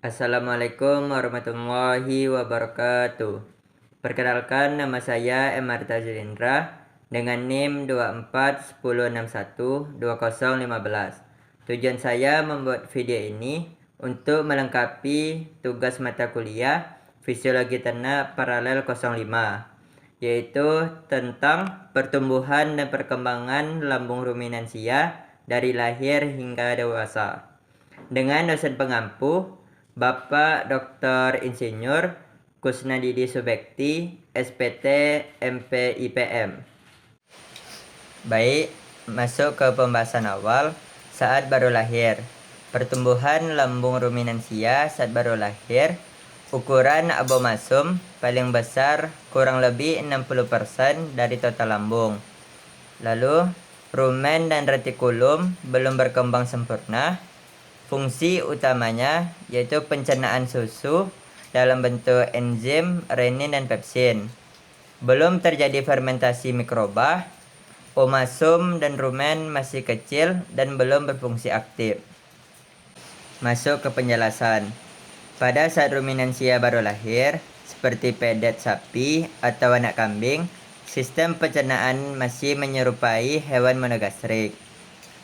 Assalamualaikum warahmatullahi wabarakatuh. Perkenalkan, nama saya M. Arta Zulindra dengan NIM 2410612015. Tujuan saya membuat video ini untuk melengkapi tugas mata kuliah Fisiologi Ternak Paralel 05, yaitu tentang pertumbuhan dan perkembangan lambung ruminansia dari lahir hingga dewasa. Dengan dosen pengampu Bapak Dr. Insinyur Kusnadidi Subekti, SPT MPIPM. Baik, masuk ke pembahasan awal saat baru lahir. Pertumbuhan lambung ruminansia saat baru lahir. Ukuran abomasum paling besar kurang lebih 60% dari total lambung. Lalu, rumen dan retikulum belum berkembang sempurna. Fungsi utamanya yaitu pencernaan susu dalam bentuk enzim, renin, dan pepsin. Belum terjadi fermentasi mikroba. Omasum dan rumen masih kecil dan belum berfungsi aktif. Masuk ke penjelasan. Pada saat ruminansia baru lahir, seperti pedet sapi atau anak kambing, sistem pencernaan masih menyerupai hewan monogastrik.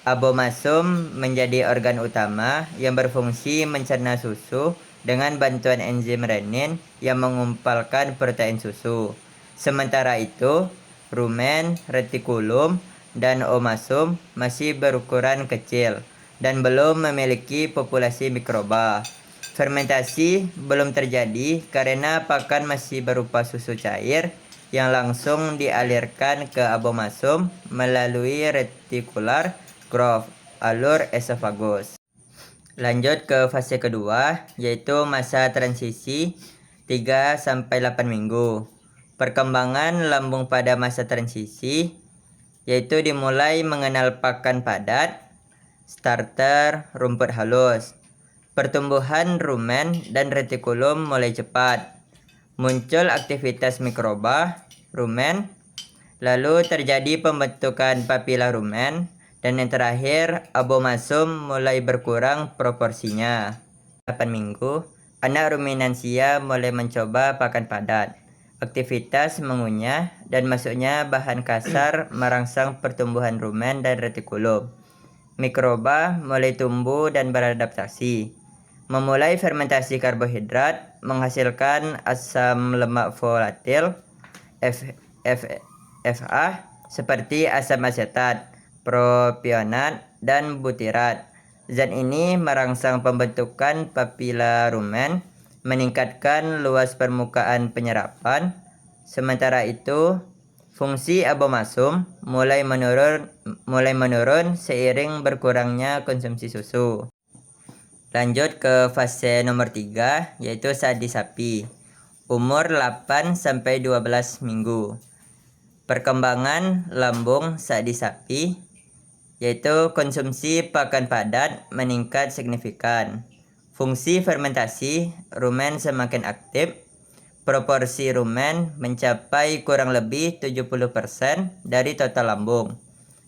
Abomasum menjadi organ utama yang berfungsi mencerna susu dengan bantuan enzim renin yang mengumpalkan protein susu. Sementara itu, rumen, retikulum, dan omasum masih berukuran kecil dan belum memiliki populasi mikroba. Fermentasi belum terjadi karena pakan masih berupa susu cair yang langsung dialirkan ke abomasum melalui retikular growth, alur esofagus. Lanjut ke fase kedua, yaitu masa transisi 3-8 minggu. Perkembangan lambung pada masa transisi yaitu dimulai mengenal pakan padat, starter, rumput halus. Pertumbuhan rumen dan retikulum mulai cepat. Muncul aktivitas mikroba, rumen, lalu terjadi pembentukan papila rumen, dan yang terakhir, abomasum mulai berkurang proporsinya. 8 minggu, anak ruminansia mulai mencoba pakan padat. Aktivitas mengunyah dan masuknya bahan kasar merangsang pertumbuhan rumen dan retikulum. Mikroba mulai tumbuh dan beradaptasi. Memulai fermentasi karbohidrat menghasilkan asam lemak volatil FA seperti asam asetat, propionat, dan butirat. Zat ini merangsang pembentukan papila rumen, meningkatkan luas permukaan penyerapan. Sementara itu, fungsi abomasum mulai menurun seiring berkurangnya konsumsi susu. Lanjut ke fase nomor 3, yaitu saat di sapi. Umur 8-12 minggu. Perkembangan lambung saat di sapi yaitu konsumsi pakan padat meningkat signifikan. Fungsi fermentasi rumen semakin aktif. Proporsi rumen mencapai kurang lebih 70% dari total lambung.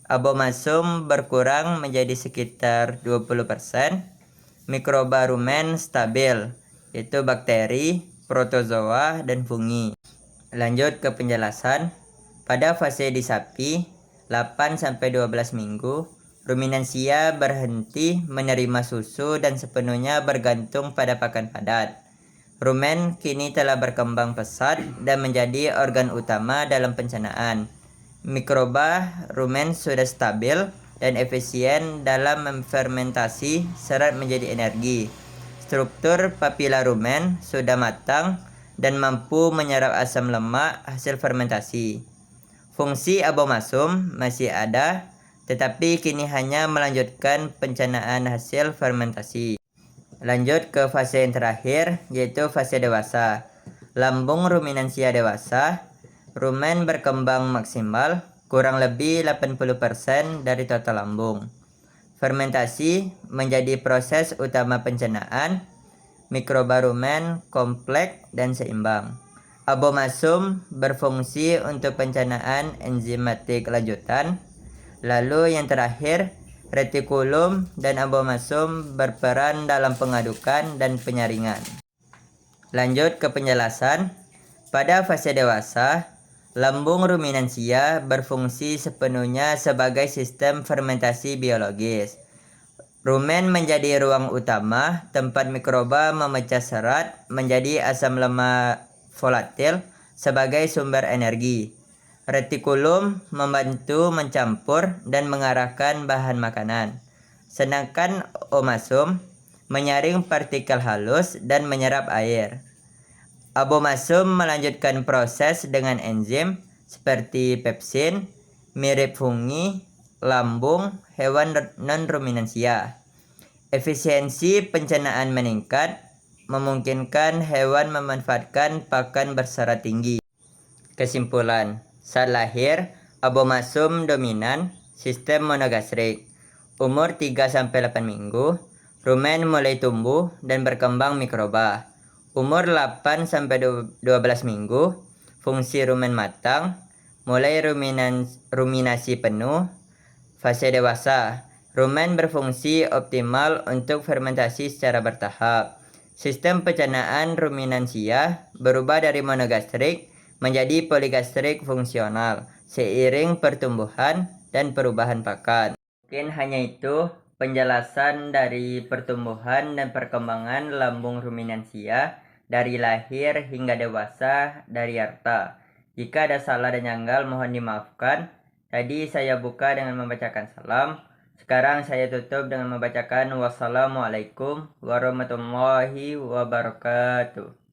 Abomasum berkurang menjadi sekitar 20%. Mikroba rumen stabil, yaitu bakteri, protozoa, dan fungi. Lanjut ke penjelasan. Pada fase di sapi, 8-12 minggu, ruminansia berhenti menerima susu dan sepenuhnya bergantung pada pakan padat. Rumen kini telah berkembang pesat dan menjadi organ utama dalam pencernaan. Mikroba rumen sudah stabil dan efisien dalam memfermentasi serat menjadi energi. Struktur papila rumen sudah matang dan mampu menyerap asam lemak hasil fermentasi. Fungsi abomasum masih ada, tetapi kini hanya melanjutkan pencernaan hasil fermentasi. Lanjut ke fase yang terakhir, yaitu fase dewasa. Lambung ruminansia dewasa, rumen berkembang maksimal, kurang lebih 80% dari total lambung. Fermentasi menjadi proses utama pencernaan. Mikroba rumen kompleks dan seimbang. Abomasum berfungsi untuk pencernaan enzimatik lanjutan. Lalu yang terakhir, Retikulum dan abomasum berperan dalam pengadukan dan penyaringan. Lanjut ke penjelasan. Pada fase dewasa, lambung ruminansia berfungsi sepenuhnya sebagai sistem fermentasi biologis. Rumen menjadi ruang utama tempat mikroba memecah serat menjadi asam lemak volatil sebagai sumber energi. Retikulum membantu mencampur dan mengarahkan bahan makanan. Sedangkan omasum menyaring partikel halus dan menyerap air. Abomasum melanjutkan proses dengan enzim seperti pepsin, mirip fungi, lambung, hewan non-ruminansia. Efisiensi pencernaan meningkat, memungkinkan hewan memanfaatkan pakan berserat tinggi. Kesimpulan, saat lahir, abomasum dominan, sistem monogastrik. Umur 3-8 minggu, rumen mulai tumbuh dan berkembang mikroba. Umur 8-12 minggu, fungsi rumen matang, mulai ruminasi penuh. Fase dewasa, rumen berfungsi optimal untuk fermentasi secara bertahap. Sistem pencernaan ruminansia berubah dari monogastrik menjadi poligastrik fungsional seiring pertumbuhan dan perubahan pakan. Mungkin hanya itu penjelasan dari pertumbuhan dan perkembangan lambung ruminansia dari lahir hingga dewasa dari Arta. Jika ada salah dan janggal mohon dimaafkan. Tadi saya buka dengan membacakan salam. Sekarang saya tutup dengan membacakan wassalamualaikum warahmatullahi wabarakatuh.